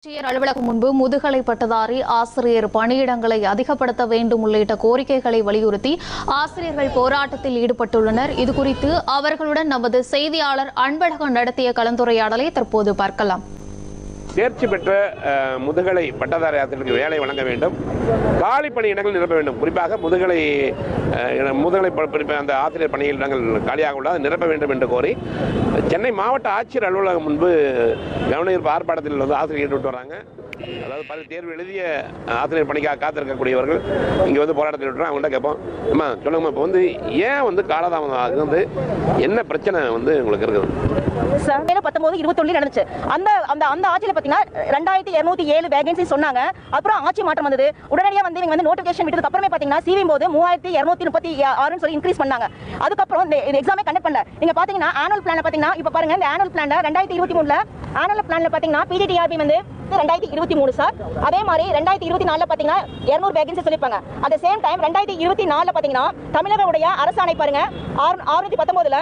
ஆட்சியர் அலுவலகம் முன்பு முதுகலை பட்டதாரி ஆசிரியர் பணியிடங்களை அதிகப்படுத்த வேண்டும் உள்ளிட்ட கோரிக்கைகளை வலியுறுத்தி ஆசிரியர்கள் போராட்டத்தில் ஈடுபட்டுள்ளனர். இதுகுறித்து அவர்களுடன் நமது செய்தியாளர் அன்பழகன் நடத்திய கலந்துரையாடலை தற்போது பார்க்கலாம். தேர்ச்சி பெற்ற முதுகலை பட்டதாரி ஆசிரியர்களுக்கு வேலை வழங்க வேண்டும், காலி பணியிடங்கள் நிரப்ப வேண்டும். குறிப்பாக முதுகலை அந்த ஆசிரியர் பணியிடங்கள் காலியாக உள்ளது நிரப்ப வேண்டும் என்று கோரி சென்னை மாவட்ட ஆட்சியர் அலுவலகம் முன்பு கவனஈர்ப்பு ஆர்ப்பாட்டத்தில் வந்து ஆசிரியர் ஈடுபட்டு வராங்க. அதாவது பல தேர்வு எழுதிய ஆசிரியர் பணிக்காக காத்திருக்கக்கூடியவர்கள் இங்கே வந்து போராட்டத்தில் விட்டுறோம். அவங்கள்ட்ட கேட்போம், அம்மா சொல்லுங்கம்மா, இப்போ வந்து ஏன் வந்து காலதாமதம் ஆகுது, வந்து என்ன பிரச்சனை வந்து உங்களுக்கு இருக்குது? 1921 நடந்துச்சு. அந்த ஆட்சியில பாத்தீங்கன்னா 2207 வேகன்சி சொன்னாங்க. அப்புறம் ஆட்சி மாற்றம் வந்தது. உடனடியா வந்து இவங்க வந்து நோட்டிபிகேஷன் விட்டதுக்கு அப்புறமே பாத்தீங்கன்னா சிவி போது 3236 சொல்லி இன்க்ரீஸ் பண்ணாங்க. அதுக்கப்புறம் இந்த எக்ஸாமே கண்டக்ட் பண்ணல. நீங்க பாத்தீங்கன்னா ஆனுவல் பிளான்ல பாத்தீங்கன்னா இப்ப பாருங்க, இந்த ஆனுவல் பிளான்ல 2023ல ஆனுவல் பிளான்ல பாத்தீங்கன்னா பிஜிடிஆர்பி வந்து 2023 சார். அதே மாதிரி 2024ல பாத்தீங்கன்னா 200 வேகன்சி சொல்லிருப்பாங்க. அட் தி சேம் டைம் 2024ல பாத்தீங்கன்னா தமிழகவுடைய அரசாணை பாருங்க 619ல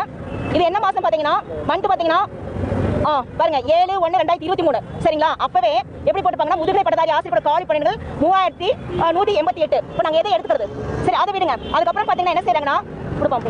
இது என்ன மாசம் பாத்தீங்கன்னா மந்த் பாத்தீங்கன்னா பாருங்க 7/1/2023 சரிங்களா. அப்பவே எப்படி போட்டுப்பாங்கன்னா முதுகலை பட்டதாரி ஆசிரியர் காலி பணியிடங்கள் 3188. இப்போ நாங்க எதை எடுத்துக்கிறது? சரி, அதை விடுங்க. அதுக்கப்புறம் பாத்தீங்கன்னா என்ன செய்யறாங்கன்னா கொடுப்போம்.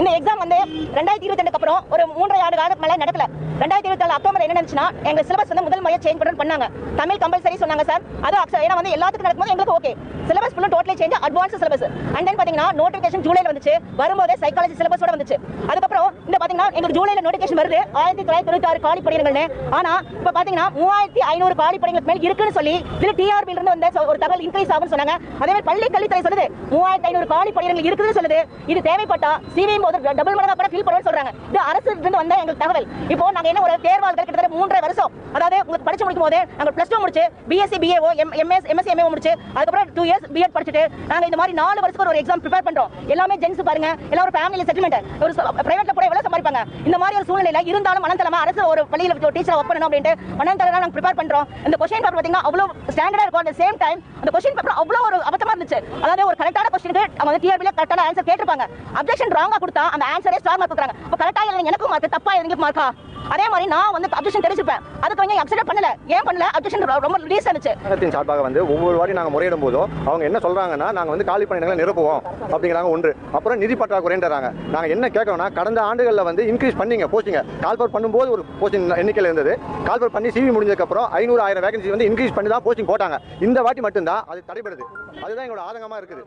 இந்த எக்ஸாம் வந்து 2022க்கு அப்புறம் ஒரு 3.5 ஆண்டு காலத்துக்கு மேல நடக்கல. 2024 அக்டோபர் என்ன நடந்துச்சுன்னா எங்க சிலபஸ் வந்து முதல் முறையா சேஞ்ச் பண்ணாங்க. தமிழ் கம்பல்சரி சொன்னாங்க சார். அது ஏன்னா வந்து எல்லாத்துக்கும் நடக்கும்போது எங்களுக்கு ஓகே. சிலபஸ் ஃபுல்லா totally change, advance syllabus. And then பாத்தீங்கன்னா நோட்டிஃபிகேஷன் ஜூலைல வந்துச்சு. வரும்போதே சைக்காலஜி சிலபஸோட வந்துச்சு. அதுக்கப்புறம் இந்த பாத்தீங்கன்னா எங்களுக்கு ஜூலைல நோட்டிஃபிகேஷன் வருது 1996 காலி பணியிடங்கள்னு. ஆனா இப்ப பாத்தீங்கன்னா 3500 காலி பணியிடங்களுக்கு மேல இருக்குன்னு சொல்லி இதுல டிஆர்பி இருந்து வந்த ஒரு தகவல் இன்க்ரீஸ் ஆகும்னு சொன்னாங்க. அதே மாதிரி பள்ளி கல்வித்துறை சொல்லுது 3500 காலி பணியிடங்கள் இருக்குன்னு சொல்லுது. இது தேவைப்பட்டா சிவி போது டபுள் மடங்கா கூட ஃபில் பண்ணுன்னு சொல்றாங்க. இது அரசு இருந்து வந்த எங்களுக்கு தகவல். இப்போ நாங்க என்ன ஒரு தேர்வாளர்கள் கிட்டத்தட்ட 3.5 வருஷம், அதாவது உங்களுக்கு படிச்சு முடிக்கும் போது நாங்க +2 முடிச்சு பிஎஸ்சி பிஏஓ எம்எஸ்சி எம்ஏஓ முடிச்சு அதுக்கப்புறம் 2 இயர்ஸ் பிஎட் படிச்சுட்டு நாங்க இந்த மாதிரி 4 வருஷத்துக்கு ஒரு எக்ஸாம் ப்ரிப்பேர் பண்றோம். எல்லாமே ஜென்ஸ் பாருங்க, எல்லாரும் ஃபேமிலி செட்டில்மெண்ட், ஒரு பிரைவேட்ல கூட எவ்வளவு சம்பாதிப்பாங்க. இந்த மாதிரி ஒரு சூழ்நிலையில இருந்தாலும் மனந்தளமா அரசு ஒரு பள்ளியில டீச்சரா ஒர்க் பண்ணணும் அப்படின்ட்டு மனந்தளமா நாங்க ப்ரிப்பேர் பண்றோம். இந்த क्वेश्चन பேப்பர் பாத்தீங்கன்னா அவ்வளவு ஸ்டாண்டர்டா இருக்கும். அட் தி சேம் டைம் அந்த क्वेश्चन பேப்பர் அவ்வளவு ஒரு அபத்தமா இருந்துச்சு. அதாவது ஒரு கரெக்டான क्वेश्चनக்கு அவங்க டிஆர்பில கரெக்டான ஆன்சர் கேட்டிருப்பாங்க. அப்ஜெக்ஷன் ராங்கா கொடுத்தா அந்த ஆன்சரே ஸ்டார் மார்க் கொடுக்குறாங்க. அப்ப கரெக்டா எழுதுங்க எனக்கும் மார்க், தப்பா எழுதுங்க மார்க்கா? அதே மாதிரி நான் வந்து அப்ஜெக்ஷன் தெரிஞ்சிருப்பேன். அதுக்கு வந்து அக்செப்ட் பண்ணல. ஏன் பண்ணல? அப்ஜெக்ஷன் ரொம்ப ரிலீஸ் ஆச்சு. சங்கத்தின் சார்பாக வந்து ஒவ்வொரு வாட்டி நாங்கள் முறையிடும் போதும் அவங்க என்ன சொல்றாங்கன்னா நாங்கள் வந்து காலி பணியிடங்களை நிரப்புவோம் அப்படிங்கிறாங்க. ஒன்று. அப்புறம் நிதி பற்றாக்குறைன்றாங்க. நாங்கள் என்ன கேட்கறோம்னா கடந்த ஆண்டுகளில் வந்து இன்க்ரீஸ் பண்ணீங்க போஸ்டிங்க. கால்பர் பண்ணும்போது ஒரு போஸ்டிங் எண்ணிக்கையில் இருந்தது. கால்பர் பண்ணி சிவி முடிஞ்சதுக்கப்புறம் 500,000 வேகன்சி வந்து இன்க்ரீஸ் பண்ணி தான் போஸ்டிங் போட்டாங்க. இந்த வாட்டி மட்டும்தான் அது தடைபடுது. அதுதான் எங்களோட ஆதங்கமா இருக்குது.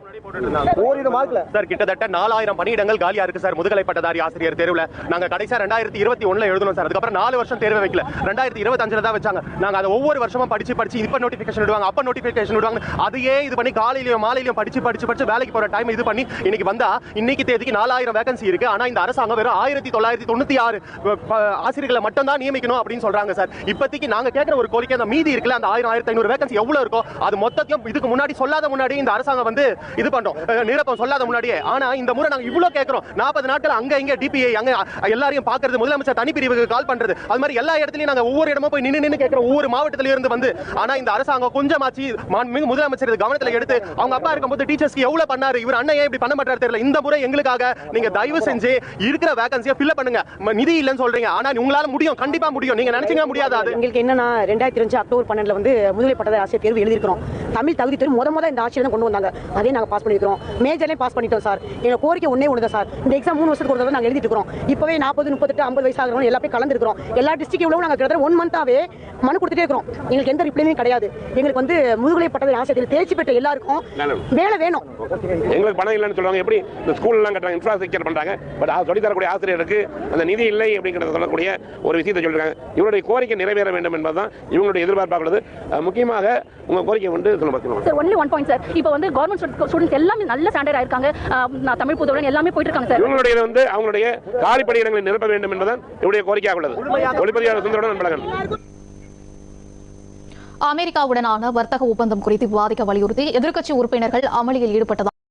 ஓரிரு மார்க்ல சார் கிட்டத்தட்ட 4000 பணியிடங்கள் காலியா இருக்கு சார் முதுகலை பட்டதாரி ஆசிரியர் தேர்வுல. நாங்க கடைசியா 2021ல எழுதணும் சார். அதுக்கப்புறம் 4 வருஷம் தேர்வு வைக்கல. 2025ல தான் வச்சாங்க. நாங்க அதை ஒவ்வொரு வருஷமும் படிச்சு இப்ப நோட்டிபிகேஷன் விடுவாங்க, அப்ப நோட்டிபிகேஷன் விடுவாங்க. அதையே இது பண்ணி காலையிலயும் மாலையிலயும் படிச்சு வேலைக்கு போற டைம் இது பண்ணி இன்னைக்கு வந்தா இன்னைக்கு தேதிக்கு 4000 வேகன்சி இருக்கு. ஆனா இந்த அரசாங்கம் வெறும் 1996 ஆசிரியர்களை மட்டும் தான் நியமிக்கணும் அப்படின்னு சொல்றாங்க சார். இப்போதைக்கு நாங்க கேட்கிற ஒரு கோரிக்கை அந்த மீதி இருக்குல்ல அந்த 1500 வேகன்சி எவ்வளவு இருக்கோ அது மொத்தத்தையும் இதுக்கு முன்னாடி சொல்லாத முன்னாடி இந்த அரசாங்கம் வந்து இது பண்றோம் நிரப்பம் சொல்லாத முன்னாடியே. ஆனா இந்த முறை நாங்க இவ்வளவு கேட்கிறோம். 40 நாட்கள் அங்க இங்க டிபிஐ அங்க எல்லாரையும் பாக்குறது, முதலமைச்சர் தனிப்பிரிவுக்கு கால் பண்றது, அது மாதிரி எல்லா இடத்துலயும் நாங்க ஒவ்வொரு இடமா போய் நின்னு கேட்கிறோம் ஒவ்வொரு மாவட்டத்தில இருந்து வந்து. ஆனா இந்த அரசாங்கம் கொஞ்சமாச்சு முதலமைச்சர் கவனத்துல எடுத்து அவங்க அப்பா இருக்கும்போது டீச்சர்ஸ்க்கு எவ்வளவு பண்ணாரு, இவர் அண்ணன் ஏன் இப்படி பண்ண மாட்டாரு தெரியல. இந்த முறை எங்களுக்காக நீங்க தயவு செஞ்சு இருக்கிற வேகன்சியை ஃபில் பண்ணுங்க. நிதி இல்லன்னு சொல்றீங்க, ஆனா உங்களால முடியும், கண்டிப்பா முடியும். நீங்க நினைச்சீங்க முடியாது. அது உங்களுக்கு என்னன்னா 2025 அக்டோபர் 12ல வந்து முதுகலை பட்டதாரி ஆசிரியர் தேர்வு எழுதிருக்கிறோம். தமிழ் தகுதி தேர்வு முத இந்த ஆட்சியில தான் கொண்டு வந்தாங்க. அதே நாங்க பாஸ் பண்ணிருக்கோம். மேஜர்லயே பாஸ் பண்ணிட்டோம் சார். எங்க கோரிக்கை ஒண்ணே ஒண்ணுதான் சார். இந்த எக்ஸாம் 3 வருஷத்துக்கு ஒரு தடவை நாங்க எழுதிட்டு இருக்கோம். இப்பவே 40, 38, 50 வயசு ஆகிறவங்க எல்லாரும் கலந்து இருக்கிறோம். எல்லா டிஸ்ட்ரிக்ட் இவ்வளவு நாங்க கிட்டத்தட்ட 1 மந்தாவே மனு கொடுத்துட்டே இருக்கிறோம். எங்களுக்கு எந்த ரிப்ளையும் கிடையாது. எங்களுக்கு வந்து முதுகலை பட்டதாரி ஆசிரியர் தேர்ச்சி பெற்ற எல்லாருக்கும் வேலை வேணும். எங்களுக்கு பணம் இல்லைன்னு சொல்லுவாங்க. எப்படி இந்த ஸ்கூல் எல்லாம் கட்டுறாங்க, இன்ஃப்ராஸ்ட்ரக்சர் பண்றாங்க, பட் அதை சொல்லி தரக்கூடிய ஆசிரியருக்கு அந்த நிதி இல்லை அப்படிங்கிறத சொல்லக்கூடிய ஒரு விஷயத்தை சொல்லிருக்காங்க. இவருடைய கோரிக்கை நிறைவேற வேண்டும் என்பதுதான் இவங்களுடைய எதிர்பார்ப்பாக உள்ளது. முக்கியமாக உங்க கோரிக்கை வந்து சொல்லுங்க சார். Only 1 point sir. இப்போ வந்து கவர்மெண்ட் ஸ்டூடெண்ட்ஸ் எல்லாமே நல்ல ஸ்டாண்டர்ட் ஆயிருக்காங்க. தமிழ் புதுவுடன் எல்லாமே போயிட்டு இருக்காங்க சார். இவங்களுடைய வந்து அவங்களுடைய காலி பணியிடங்களை நிரப்ப வேண்டும் என்பதுதான் இவருடைய கோரிக்கையாக உள்ளது. ஒளிப்பதிவாளர் சுந்தரன் அன்பழகன். அமெரிக்காவுடனான வர்த்தக ஒப்பந்தம் குறித்து விவாதிக்க வலியுறுத்தி எதிர்க்கட்சி உறுப்பினர்கள் அமளியில் ஈடுபட்டதால்